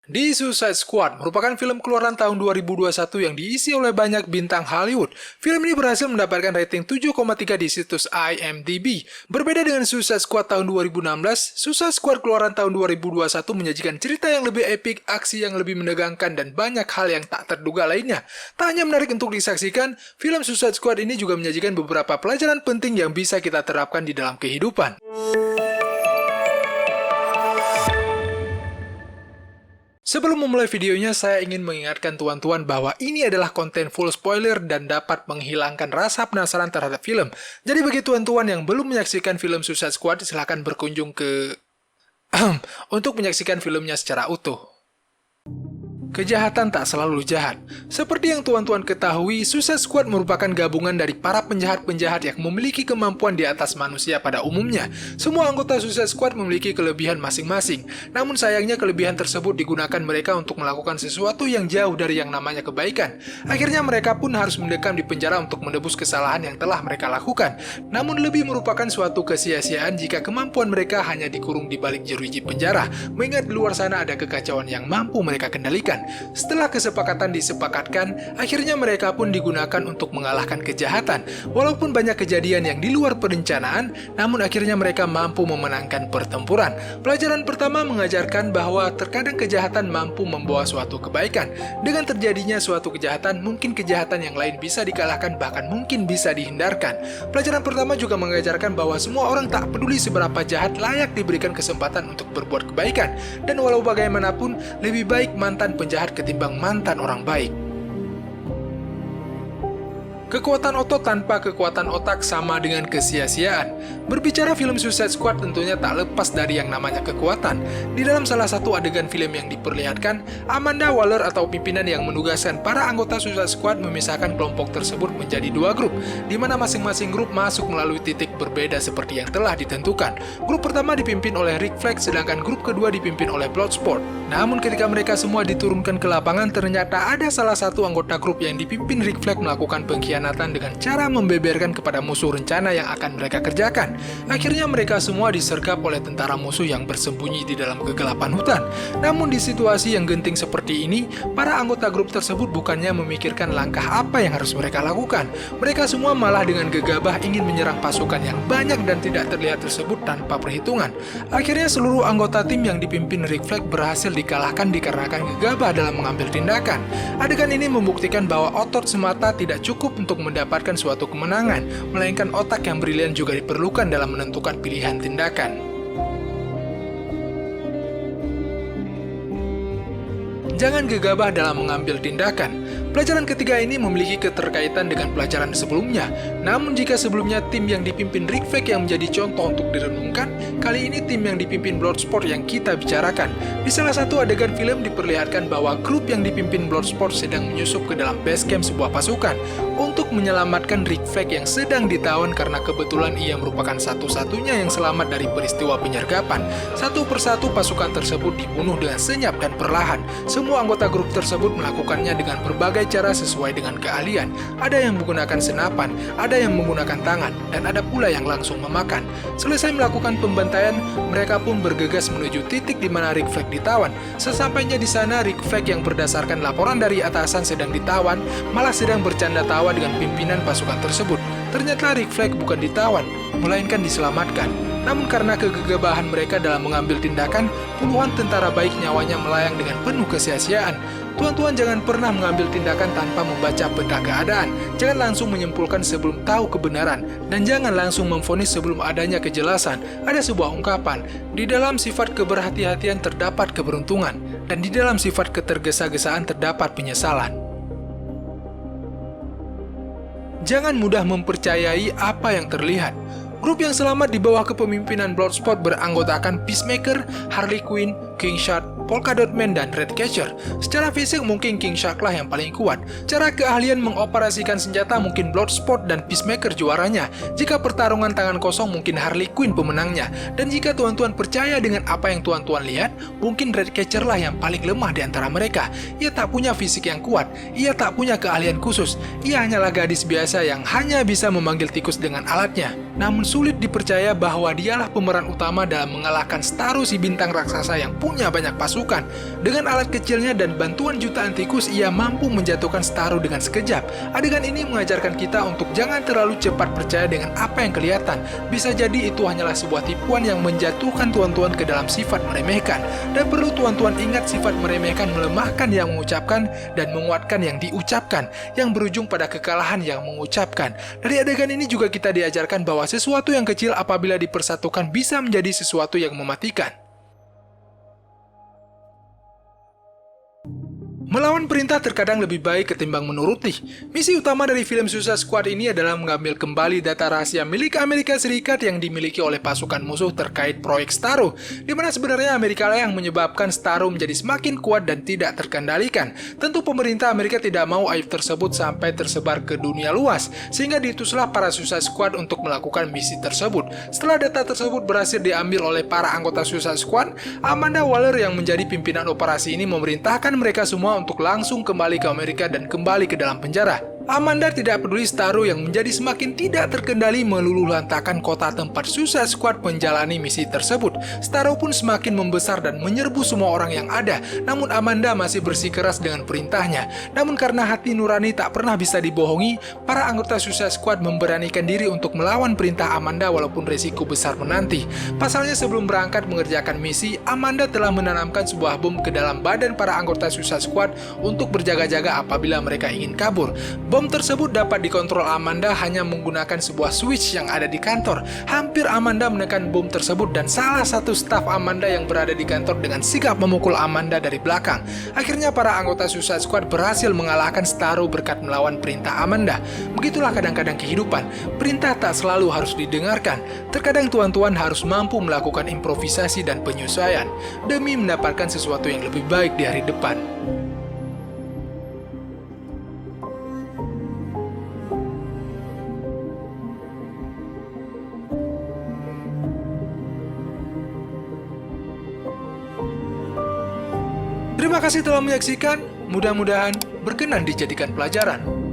The Suicide Squad merupakan film keluaran tahun 2021 yang diisi oleh banyak bintang Hollywood. Film ini berhasil mendapatkan rating 7,3 di situs IMDb. Berbeda dengan Suicide Squad tahun 2016, Suicide Squad keluaran tahun 2021 menyajikan cerita yang lebih epik, aksi yang lebih menegangkan, dan banyak hal yang tak terduga lainnya. Tak hanya menarik untuk disaksikan, film Suicide Squad ini juga menyajikan beberapa pelajaran penting yang bisa kita terapkan di dalam kehidupan. Sebelum memulai videonya, saya ingin mengingatkan tuan-tuan bahwa ini adalah konten full spoiler dan dapat menghilangkan rasa penasaran terhadap film. Jadi bagi tuan-tuan yang belum menyaksikan film Suicide Squad, silahkan berkunjung ke... untuk menyaksikan filmnya secara utuh. Kejahatan tak selalu jahat. Seperti yang tuan-tuan ketahui, Suicide Squad merupakan gabungan dari para penjahat-penjahat yang memiliki kemampuan di atas manusia pada umumnya. Semua anggota Suicide Squad memiliki kelebihan masing-masing. Namun sayangnya kelebihan tersebut digunakan mereka untuk melakukan sesuatu yang jauh dari yang namanya kebaikan. Akhirnya mereka pun harus mendekam di penjara untuk menebus kesalahan yang telah mereka lakukan. Namun lebih merupakan suatu kesia-siaan jika kemampuan mereka hanya dikurung di balik jeruji penjara, mengingat di luar sana ada kekacauan yang mampu mereka kendalikan. Setelah kesepakatan disepakatkan, akhirnya mereka pun digunakan untuk mengalahkan kejahatan. Walaupun banyak kejadian yang di luar perencanaan, namun akhirnya mereka mampu memenangkan pertempuran. Pelajaran pertama mengajarkan bahwa terkadang kejahatan mampu membawa suatu kebaikan. Dengan terjadinya suatu kejahatan, mungkin kejahatan yang lain bisa dikalahkan, bahkan mungkin bisa dihindarkan. Pelajaran pertama juga mengajarkan bahwa semua orang tak peduli seberapa jahat layak diberikan kesempatan untuk berbuat kebaikan. Dan walau bagaimanapun, lebih baik mantan penjahat ketimbang mantan orang baik. Kekuatan otot tanpa kekuatan otak sama dengan kesia-siaan. Berbicara film Suicide Squad tentunya tak lepas dari yang namanya kekuatan. Di dalam salah satu adegan film yang diperlihatkan, Amanda Waller atau pimpinan yang menugaskan para anggota Suicide Squad memisahkan kelompok tersebut menjadi dua grup, di mana masing-masing grup masuk melalui titik berbeda seperti yang telah ditentukan. Grup pertama dipimpin oleh Rick Flag, sedangkan grup kedua dipimpin oleh Bloodsport. Namun ketika mereka semua diturunkan ke lapangan, ternyata ada salah satu anggota grup yang dipimpin Rick Flag melakukan pengkhianatan dengan cara membeberkan kepada musuh rencana yang akan mereka kerjakan. Akhirnya mereka semua disergap oleh tentara musuh yang bersembunyi di dalam kegelapan hutan. Namun di situasi yang genting seperti ini, para anggota grup tersebut bukannya memikirkan langkah apa yang harus mereka lakukan. Mereka semua malah dengan gegabah ingin menyerang pasukan yang banyak dan tidak terlihat tersebut tanpa perhitungan. Akhirnya seluruh anggota tim yang dipimpin Rick Flag berhasil dikalahkan dikarenakan gegabah dalam mengambil tindakan. Adegan ini membuktikan bahwa otot semata tidak cukup untuk mendapatkan suatu kemenangan, melainkan otak yang brilian juga diperlukan dalam menentukan pilihan tindakan. Jangan gegabah dalam mengambil tindakan. Pelajaran ketiga ini memiliki keterkaitan dengan pelajaran sebelumnya. Namun jika sebelumnya tim yang dipimpin Rick Flag yang menjadi contoh untuk direnungkan, kali ini tim yang dipimpin Bloodsport yang kita bicarakan. Di salah satu adegan film diperlihatkan bahwa grup yang dipimpin Bloodsport sedang menyusup ke dalam base camp sebuah pasukan untuk menyelamatkan Rick Flag yang sedang ditawan karena kebetulan ia merupakan satu-satunya yang selamat dari peristiwa penyergapan. Satu persatu pasukan tersebut dibunuh dengan senyap dan perlahan. Semua anggota grup tersebut melakukannya dengan berbagai cara sesuai dengan keahlian. Ada yang menggunakan senapan, ada yang menggunakan tangan, dan ada pula yang langsung memakan. Selesai melakukan pembantaian, mereka pun bergegas menuju titik di mana Rick Flag ditawan. Sesampainya di sana, Rick Flag yang berdasarkan laporan dari atasan sedang ditawan, malah sedang bercanda tawa dengan pimpinan pasukan tersebut. Ternyata Rick Flag bukan ditawan, melainkan diselamatkan. Namun karena kegegabahan mereka dalam mengambil tindakan, puluhan tentara baik nyawanya melayang dengan penuh kesia-siaan. Tuan-tuan jangan pernah mengambil tindakan tanpa membaca peta keadaan. Jangan langsung menyimpulkan sebelum tahu kebenaran. Dan jangan langsung memvonis sebelum adanya kejelasan. Ada sebuah ungkapan, di dalam sifat keberhati-hatian terdapat keberuntungan. Dan di dalam sifat ketergesa-gesaan terdapat penyesalan. Jangan mudah mempercayai apa yang terlihat. Grup yang selamat di bawah kepemimpinan Bloodsport beranggotakan Peacemaker, Harley Quinn, King Shark, Polka Dot Man, dan Ratcatcher. Secara fisik mungkin King Shark lah yang paling kuat. Cara keahlian mengoperasikan senjata mungkin Bloodsport dan Peacemaker juaranya. Jika pertarungan tangan kosong mungkin Harley Quinn pemenangnya. Dan jika tuan-tuan percaya dengan apa yang tuan-tuan lihat, mungkin Ratcatcher lah yang paling lemah di antara mereka. Ia tak punya fisik yang kuat, ia tak punya keahlian khusus. Ia hanyalah gadis biasa yang hanya bisa memanggil tikus dengan alatnya. namun sulit dipercaya bahwa dialah pemeran utama dalam mengalahkan Starro si bintang raksasa yang punya banyak pasukan. Dengan alat kecilnya dan bantuan jutaan tikus, ia mampu menjatuhkan Starro dengan sekejap. Adegan ini mengajarkan kita untuk jangan terlalu cepat percaya dengan apa yang kelihatan. Bisa jadi itu hanyalah sebuah tipuan yang menjatuhkan tuan-tuan ke dalam sifat meremehkan. Dan perlu tuan-tuan ingat, sifat meremehkan melemahkan yang mengucapkan dan menguatkan yang diucapkan, yang berujung pada kekalahan yang mengucapkan. Dari adegan ini juga kita diajarkan bahwa sesuatu yang kecil apabila dipersatukan bisa menjadi sesuatu yang mematikan. Melawan perintah terkadang lebih baik ketimbang menuruti. Misi utama dari film Suicide Squad ini adalah mengambil kembali data rahasia milik Amerika Serikat yang dimiliki oleh pasukan musuh terkait proyek Starro, di mana sebenarnya Amerika lah yang menyebabkan Starro menjadi semakin kuat dan tidak terkendalikan. Tentu pemerintah Amerika tidak mau aib tersebut sampai tersebar ke dunia luas, sehingga diutuslah para Suicide Squad untuk melakukan misi tersebut. Setelah data tersebut berhasil diambil oleh para anggota Suicide Squad, Amanda Waller yang menjadi pimpinan operasi ini memerintahkan mereka semua untuk langsung kembali ke Amerika dan kembali ke dalam penjara. Amanda tidak peduli Starro yang menjadi semakin tidak terkendali meluluhlantakan kota tempat Suicide Squad menjalani misi tersebut. Starro pun semakin membesar dan menyerbu semua orang yang ada, namun Amanda masih bersikeras dengan perintahnya. Namun karena hati nurani tak pernah bisa dibohongi, para anggota Suicide Squad memberanikan diri untuk melawan perintah Amanda walaupun resiko besar menanti. Pasalnya sebelum berangkat mengerjakan misi, Amanda telah menanamkan sebuah bom ke dalam badan para anggota Suicide Squad untuk berjaga-jaga apabila mereka ingin kabur. Bom tersebut dapat dikontrol Amanda hanya menggunakan sebuah switch yang ada di kantor. Hampir Amanda menekan bom tersebut dan salah satu staf Amanda yang berada di kantor dengan sigap memukul Amanda dari belakang. Akhirnya para anggota Suicide Squad berhasil mengalahkan Starro berkat melawan perintah Amanda. Begitulah kadang-kadang kehidupan. Perintah tak selalu harus didengarkan. Terkadang tuan-tuan harus mampu melakukan improvisasi dan penyesuaian demi mendapatkan sesuatu yang lebih baik di hari depan. Terima kasih telah menyaksikan, mudah-mudahan berkenan dijadikan pelajaran.